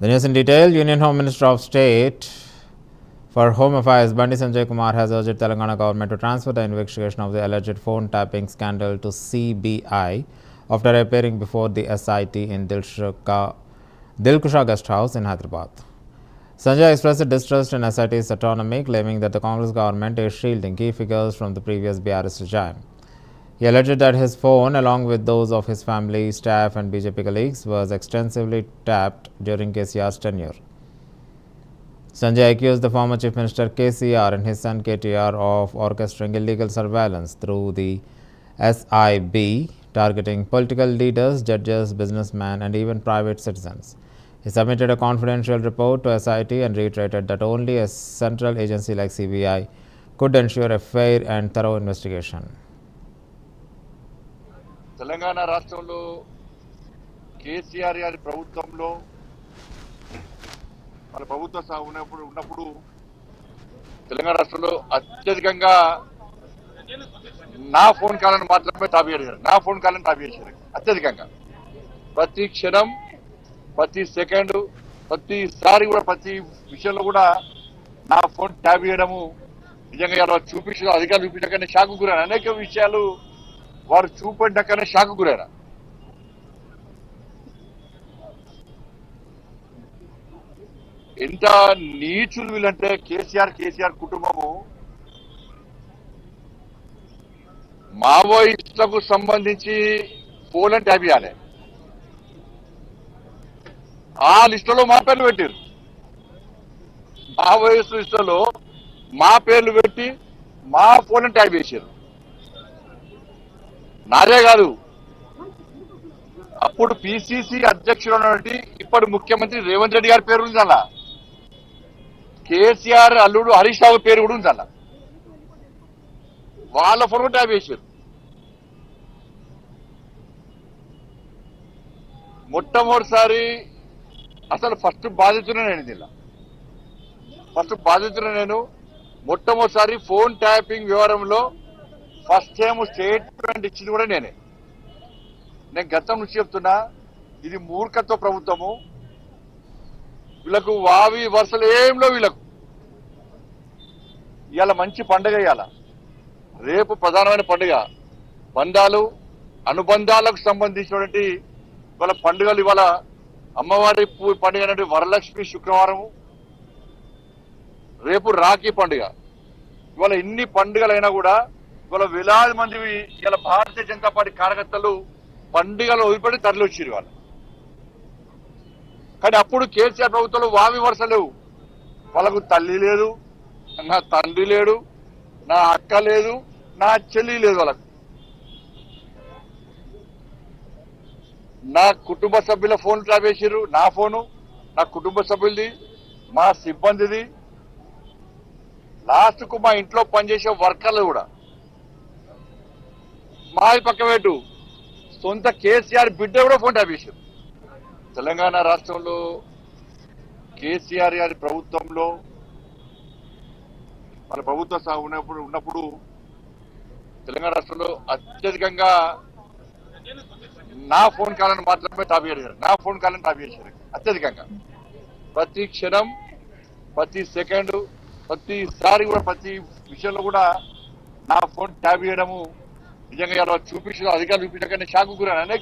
The news in detail. Union Home Minister of State for Home Affairs Bandi Sanjay Kumar has urged Telangana government to transfer the investigation of the alleged phone tapping scandal to CBI after appearing before the SIT in Dilkusha Guest House in Hyderabad. Sanjay expressed distrust in SIT's autonomy, claiming that the Congress government is shielding key figures from the previous BRS regime. He alleged that his phone, along with those of his family, staff and BJP colleagues, was extensively tapped during KCR's tenure. Sanjay accused the former Chief Minister KCR and his son KTR of orchestrating illegal surveillance through the SIB, targeting political leaders, judges, businessmen and even private citizens. He submitted a confidential report to SIT and reiterated that only a central agency like CBI could ensure a fair and thorough investigation. Telangana రాష్ట్రంలో కేసీఆర్ గారి ప్రభుత్వంలో మన ప్రభుత్వం ఉన్నప్పుడు తెలంగాణ రాష్ట్రంలో అత్యధికంగా నా phone కాలను మాత్రమే టాపియేశారు. నా ఫోన్ కాలను టాపియేశారు అత్యధికంగా. ప్రతి క్షణం, ప్రతి సెకండ్, ప్రతిసారి కూడా ప్రతి విషయంలో కూడా నా ఫోన్ ట్యాప్ చేయడము నిజంగా చూపించడం అధికారులు చూపించగానే షాక్ గురైన అనేక విషయాలు వారు చూపడ్డాకనే షాక్ గురైన. ఎంత నీచులు వీళ్ళంటే కేసీఆర్ కుటుంబము మావోయిస్టులకు సంబంధించి ఫోన్ ట్యాప్ చేయాలి. ఆ లిస్టులో మా పేర్లు పెట్టారు. మావోయిస్టు లిస్టులో మా పేర్లు పెట్టి మా ఫోన్ ట్యాప్ చేశారు. నాదే కాదు, అప్పుడు పిసిసి అధ్యక్షుడు ఉన్నటువంటి ఇప్పుడు ముఖ్యమంత్రి రేవంత్ రెడ్డి గారి పేరు ఉంది అలా. కేసీఆర్ అల్లుడు హరీష్ రావు పేరు కూడా ఉంది అలా. వాళ్ళ ఫోన్ ట్యాప్ చేశారు. మొట్టమొదటిసారి అసలు ఫస్ట్ బాధితునే నేను దీనిలో. మొట్టమొదటిసారి ఫోన్ ట్యాపింగ్ వ్యవహారంలో ఫస్ట్ టైం స్టేట్మెంట్ ఇచ్చింది కూడా నేనే. నేను గతం నుంచి చెప్తున్నా, ఇది మూర్ఖత్వ ప్రభుత్వము. వీళ్ళకు వావి వరుసలు ఏంలో వీళ్ళకు. ఇవాళ మంచి పండుగ, ఇవాళ రేపు ప్రధానమైన పండుగ. బంధాలు అనుబంధాలకు సంబంధించినటువంటి ఇవాళ పండుగలు. ఇవాళ అమ్మవారి పండుగ అంటే వరలక్ష్మి శుక్రవారము, రేపు రాఖీ పండుగ. ఇవాళ ఇన్ని పండుగలైనా కూడా ఇవాళ వేలాది మంది ఇలా భారతీయ జనతా పార్టీ కార్యకర్తలు పండుగలు వదిలిపెట్టి తరలి వచ్చారు వాళ్ళు. కానీ అప్పుడు కేసీఆర్ ప్రభుత్వంలో వామి వరుస లేవు. వాళ్ళకు తల్లి లేదు, నా తండ్రి లేడు, నా అక్క లేదు, నా చెల్లి లేదు. వాళ్ళకు నా కుటుంబ సభ్యుల ఫోన్ ట్యాప్ చేసారు. నా ఫోను, నా కుటుంబ సభ్యులది, మా సిబ్బందిది, లాస్ట్ కు మా ఇంట్లో పనిచేసే వర్కర్లు కూడా. మాది పక్కవేటు సొంత కేసీఆర్ బిడ్డ కూడా ఫోన్ ట్యాప్ చేశారు. తెలంగాణ రాష్ట్రంలో కేసీఆర్ గారి ప్రభుత్వంలో మన ప్రభుత్వం ఉన్నప్పుడు తెలంగాణ రాష్ట్రంలో అత్యధికంగా నా ఫోన్ కాలను మాత్రమే టాపియేశారు. నా ఫోన్ కాలను టాపియేశారు అత్యధికంగా. ప్రతి క్షణం, ప్రతి సెకండ్, ప్రతిసారి కూడా ప్రతి విషయంలో కూడా నా ఫోన్ ట్యాప్ చేయడము నిజంగా చూపించడం అధికారులు చూపించగానే షాక్ గురైన అనేక